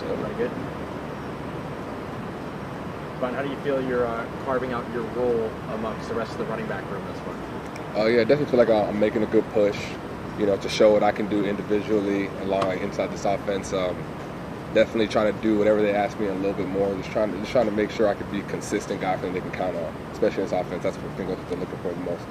Still pretty good. But how do you feel you're carving out your role amongst the rest of the running back room thus far? Yeah, definitely feel like I'm making a good push, to show what I can do individually along inside this offense. Definitely trying to do whatever they ask me and a little bit more. Just trying to make sure I can be a consistent guy for them they can count on, especially in this offense. That's what I think what they're looking for the most.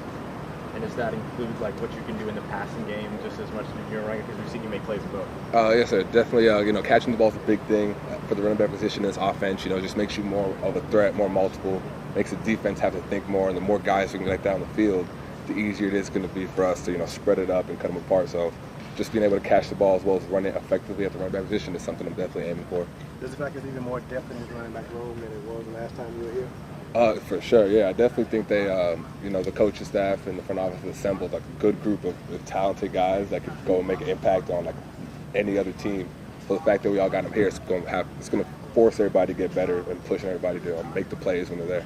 And does that include like what you can do in the passing game just as much as you're running? Because we've seen you make plays in both. Yes, sir. Definitely. Catching the ball is a big thing for the running back position in this offense. Just makes you more of a threat, more multiple. Makes the defense have to think more, and the more guys we can get down the field, the easier it is going to be for us to spread it up and cut them apart. So, just being able to catch the ball as well as run it effectively at the running back position is something I'm definitely aiming for. Does it feel like there's even more depth in this running back room than it was the last time you were here? For sure, yeah. I definitely think they, the coaching staff and the front office assembled like a good group of talented guys that could go and make an impact on like any other team. So the fact that we all got them here, it's going to force everybody to get better and pushing everybody to make the plays when they're there.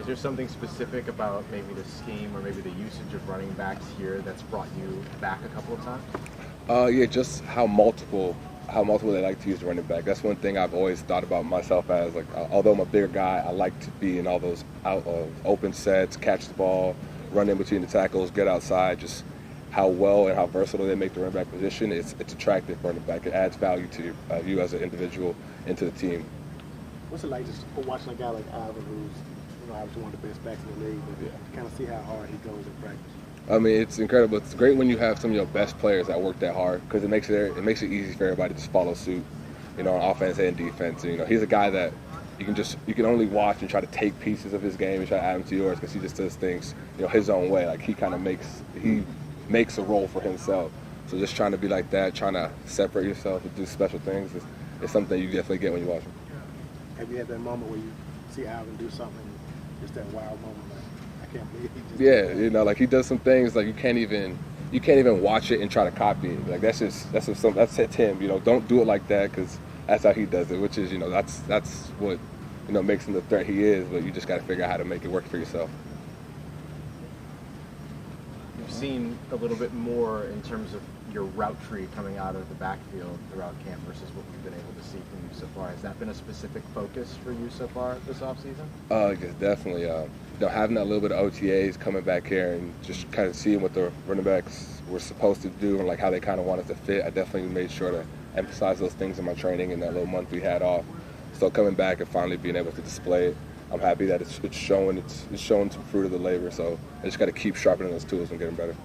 Is there something specific about maybe the scheme or maybe the usage of running backs here that's brought you back a couple of times? Yeah, just how multiple they like to use the running back. That's one thing I've always thought about myself as, like, although I'm a bigger guy, I like to be in all those open sets, catch the ball, run in between the tackles, get outside. Just how well and how versatile they make the running back position. It's attractive for running back. It adds value to you as an individual and to the team. What's it like just watching a guy like Alvin, who's obviously one of the best backs in the league, but to kind of see how hard he goes in practice? I mean, it's incredible. It's great when you have some of your best players that work that hard, because it makes it easy for everybody to just follow suit, on offense and defense. And, he's a guy that you can only watch and try to take pieces of his game and try to add them to yours, because he just does things, his own way. Like he makes a role for himself. So just trying to be like that, trying to separate yourself and do special things is something you definitely get when you watch him. Have you had that moment where you see Alvin do something, just that wild moment? I can't believe he just like he does some things like you can't even watch it and try to copy it. Like that's him. Don't do it like that, because that's how he does it. Which is that's what makes him the threat he is. But you just got to figure out how to make it work for yourself. You've seen a little bit more in terms of your route tree coming out of the backfield throughout camp versus what we've been able to see from you so far. Has that been a specific focus for you so far this offseason? Yes, definitely. Having that little bit of OTAs, coming back here and just kind of seeing what the running backs were supposed to do and like how they kind of wanted to fit, I definitely made sure to emphasize those things in my training in that little month we had off. So coming back and finally being able to display it, I'm happy that it's showing some fruit of the labor. So I just got to keep sharpening those tools and getting better.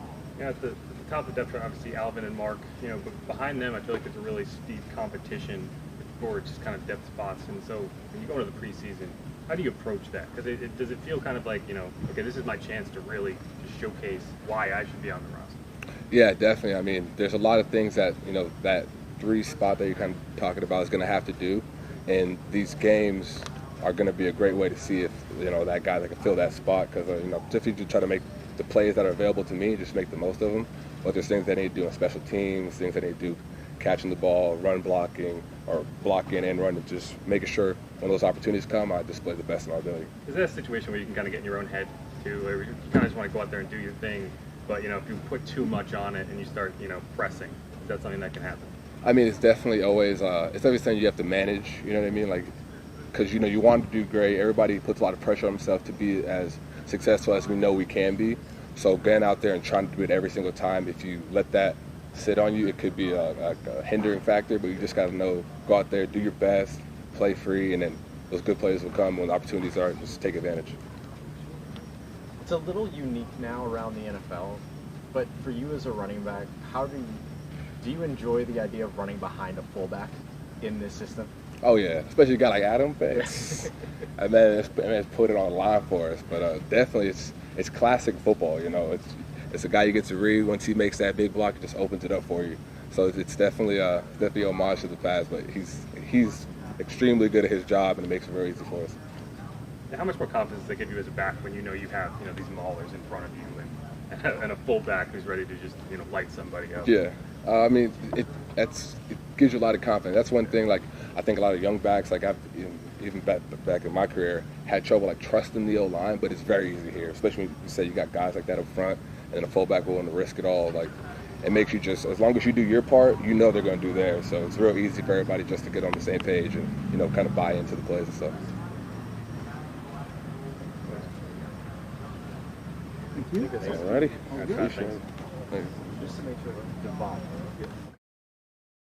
Yeah, at the top of the depth chart, obviously Alvin and Mark, but behind them I feel like there's a really steep competition for just kind of depth spots. And so when you go into the preseason, how do you approach that? Because does it feel kind of like, okay, this is my chance to really just showcase why I should be on the roster? Yeah, definitely. I mean, there's a lot of things that, that 3 spot that you're kind of talking about is going to have to do. And these games are going to be a great way to see if, that guy that can fill that spot. Because, typically to try to make the plays that are available to me, just make the most of them. But there's things that I need to do on special teams, things that I need to do catching the ball, run blocking, or blocking and running, just making sure when those opportunities come, I display the best of my ability. Is that a situation where you can kind of get in your own head, too, where you kind of just want to go out there and do your thing, but, if you put too much on it and you start, pressing, is that something that can happen? I mean, it's definitely always, it's everything you have to manage, you know what I mean? Like, because, you want to do great. Everybody puts a lot of pressure on themselves to be as successful as we know we can be. So getting out there and trying to do it every single time, if you let that sit on you, it could be a hindering factor, but you just got to go out there, do your best, play free, and then those good plays will come when the opportunities are. Just take advantage. It's a little unique now around the NFL, but for you as a running back, how do you enjoy the idea of running behind a fullback in this system? Oh yeah, especially a guy like Adam. And then it's put it on the line for us. But definitely, it's classic football. It's a guy you get to read. Once he makes that big block, it just opens it up for you. So it's definitely homage to the past. But he's extremely good at his job, and it makes it very easy for us. Now, how much more confidence does that give you as a back when you have these maulers in front of you and a fullback who's ready to just light somebody up? Yeah, I mean it gives you a lot of confidence. That's one thing. Like I think a lot of young backs, like I've even back in my career, had trouble like trusting the O-line, but it's very easy here, especially when you say you got guys like that up front and then a fullback willing to risk it all. Like it makes you just, as long as you do your part, you know they're going to do theirs. So it's real easy for everybody just to get on the same page and, you know, kind of buy into the plays and stuff. Thank you. Alrighty. Just to make sure, Devine.